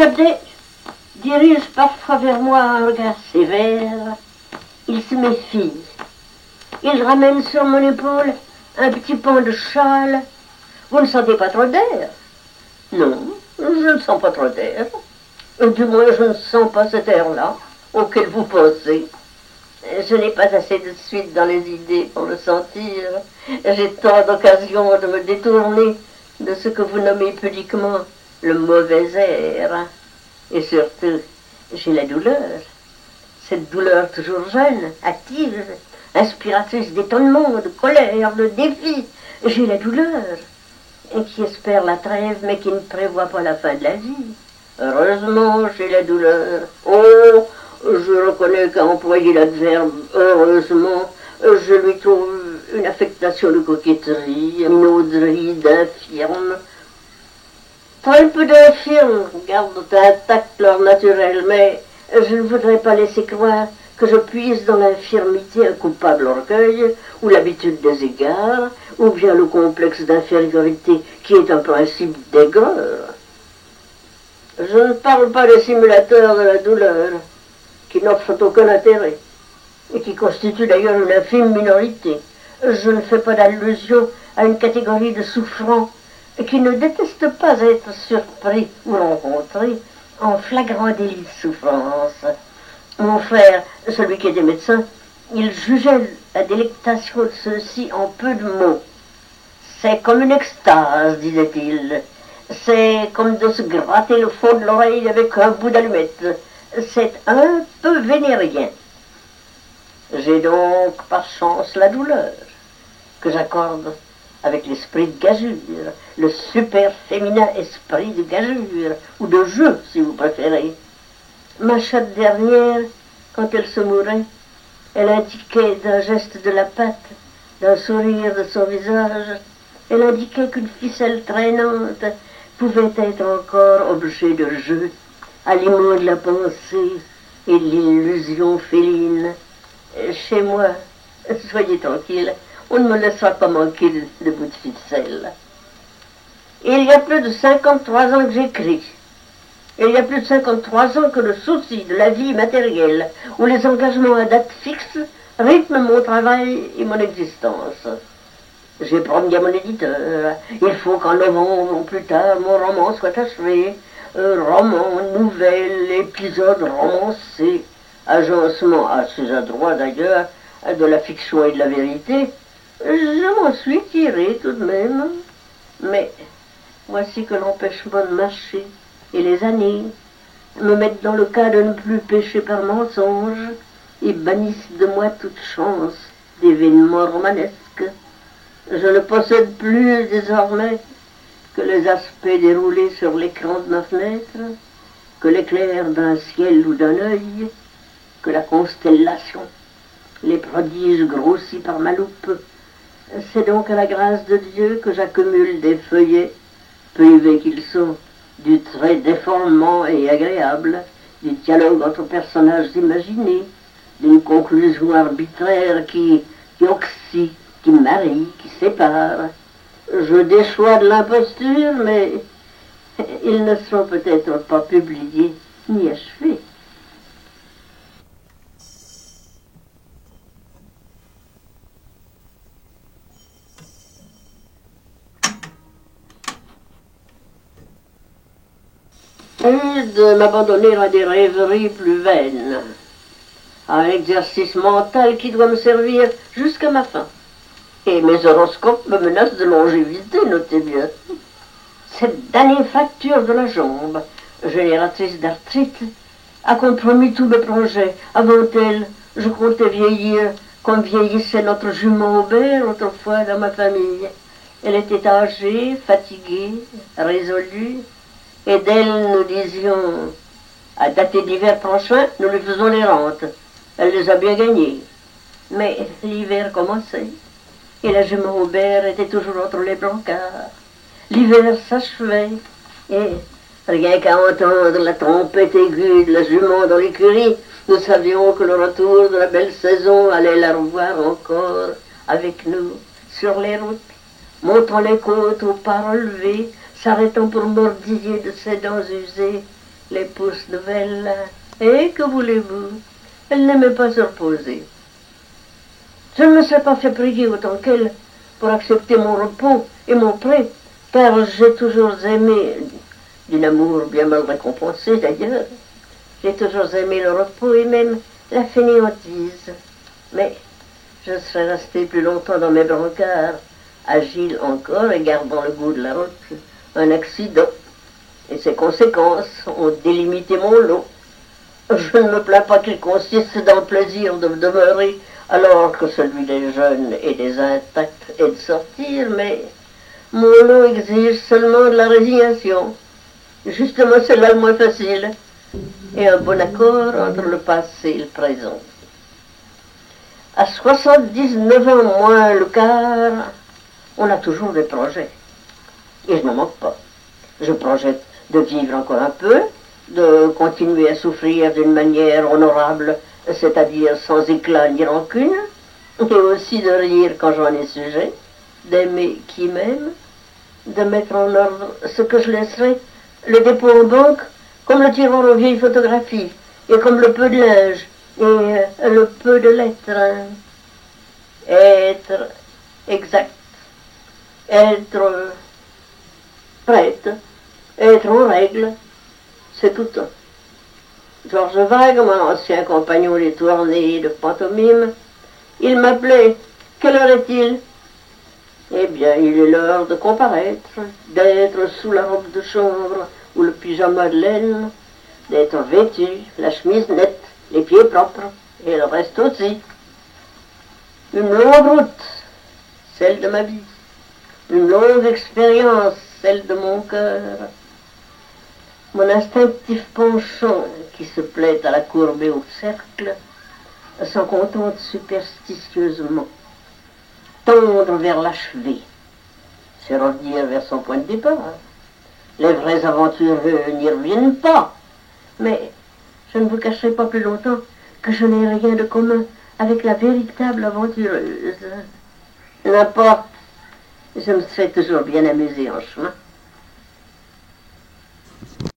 Cadet dirige parfois vers moi un regard sévère. Il se méfie. Il ramène sur mon épaule un petit pan de châle. Vous ne sentez pas trop d'air? Non, je ne sens pas trop d'air. Du moins, je ne sens pas cet air-là auquel vous pensez. Je n'ai pas assez de suite dans les idées pour le sentir. J'ai tant d'occasions de me détourner de ce que vous nommez pudiquement le mauvais air. Et surtout, j'ai la douleur. Cette douleur toujours jeune, active, inspiratrice d'étonnement, de colère, de défi. J'ai la douleur, et qui espère la trêve, mais qui ne prévoit pas la fin de la vie. Heureusement, j'ai la douleur. Oh, je reconnais qu'à employer l'adverbe « heureusement », je lui trouve une affectation de coquetterie, une auderie d'infirme. Très peu d'infirmes gardent intact leur naturel, mais je ne voudrais pas laisser croire que je puise dans l'infirmité un coupable orgueil, ou l'habitude des égards, ou bien le complexe d'infériorité qui est un principe d'aigreur. Je ne parle pas des simulateurs de la douleur, qui n'offrent aucun intérêt, et qui constituent d'ailleurs une infime minorité. Je ne fais pas d'allusion à une catégorie de souffrants qui ne détestent pas être surpris ou rencontrés en flagrant délit de souffrance. Mon frère, celui qui était médecin, il jugeait la délectation de ceux-ci en peu de mots. C'est comme une extase, disait-il. C'est comme de se gratter le fond de l'oreille avec un bout d'allumette. C'est un peu vénérien. J'ai donc par chance la douleur, que j'accorde avec l'esprit de gageure, le super féminin esprit de gageure, ou de jeu, si vous préférez. Ma chatte dernière, quand elle se mourait, elle indiquait d'un geste de la patte, d'un sourire de son visage, elle indiquait qu'une ficelle traînante pouvait être encore objet de jeu, aliment de la pensée et de l'illusion féline. Chez moi, soyez tranquille, on ne me laissera pas manquer de bout de ficelle. Il y a plus de 53 ans que j'écris. Il y a plus de 53 ans que le souci de la vie matérielle ou les engagements à date fixe rythment mon travail et mon existence. J'ai promis à mon éditeur, il faut qu'en novembre ou plus tard mon roman soit achevé. Roman, nouvelle, épisode romancé, agencement assez adroit d'ailleurs de la fiction et de la vérité. Je m'en suis tiré tout de même. Mais voici que l'empêchement de marcher et les années me mettent dans le cas de ne plus pécher par mensonge et bannissent de moi toute chance d'événements romanesques. Je ne possède plus désormais que les aspects déroulés sur l'écran de ma fenêtre, que l'éclair d'un ciel ou d'un œil, que la constellation, les prodiges grossis par ma loupe. C'est donc à la grâce de Dieu que j'accumule des feuillets, privés qu'ils sont, du trait déformant et agréable, du dialogue entre personnages imaginés, d'une conclusion arbitraire qui oxy, qui marie, qui sépare. Je déchois de l'imposture, mais ils ne sont peut-être pas publiés ni achevés. De m'abandonner à des rêveries plus vaines, à un exercice mental qui doit me servir jusqu'à ma fin. Et mes horoscopes me menacent de longévité, notez bien. Cette damnée fracture de la jambe, génératrice d'arthrite, a compromis tous mes projets. Avant elle, je comptais vieillir comme vieillissait notre jument Aubert autrefois dans ma famille. Elle était âgée, fatiguée, résolue, et d'elle nous disions, à dater d'hiver prochain, nous lui faisons les rentes. Elle les a bien gagnées. Mais l'hiver commençait, et la jument Aubert était toujours entre les brancards. L'hiver s'achevait, et rien qu'à entendre la trompette aiguë de la jument dans l'écurie, nous savions que le retour de la belle saison allait la revoir encore avec nous sur les routes, montant les côtes aux pas relevés, s'arrêtant pour mordiller de ses dents usées l'épouse nouvelle. Et que voulez-vous? Elle n'aimait pas se reposer. Je ne me serais pas fait prier autant qu'elle pour accepter mon repos et mon prêt, car j'ai toujours aimé, d'un amour bien mal récompensé d'ailleurs, j'ai toujours aimé le repos et même la fainéantise. Mais je serais resté plus longtemps dans mes brancards, agile encore et gardant le goût de la route. Un accident et ses conséquences ont délimité mon lot. Je ne me plains pas qu'il consiste dans le plaisir de demeurer alors que celui des jeunes et des intacts est de sortir, mais mon lot exige seulement de la résignation. Justement, c'est là le moins facile, et un bon accord entre le passé et le présent. À 79 ans moins le quart, on a toujours des projets. Et je n'en manque pas. Je projette de vivre encore un peu, de continuer à souffrir d'une manière honorable, c'est-à-dire sans éclat ni rancune, et aussi de rire quand j'en ai sujet, d'aimer qui m'aime, de mettre en ordre ce que je laisserai, le dépôt en banque, comme le tiroir aux vieilles photographies, et comme le peu de linge, et le peu de lettres. Être exact, être prête, être en règle, c'est tout. Georges Vague, mon ancien compagnon des tournées de pantomime, il m'appelait. Quelle heure est-il? Eh bien, il est l'heure de comparaître, d'être sous la robe de chambre ou le pyjama de laine, d'être vêtu, la chemise nette, les pieds propres, et le reste aussi. Une longue route, celle de ma vie. Une longue expérience, celle de mon cœur. Mon instinctif penchant, qui se plaît à la courber au cercle, s'en contente superstitieusement. Tendre vers l'achevé, c'est revenir vers son point de départ. Les vrais aventureux n'y reviennent pas. Mais je ne vous cacherai pas plus longtemps que je n'ai rien de commun avec la véritable aventureuse. N'importe, je me serais toujours bien amusée en chemin.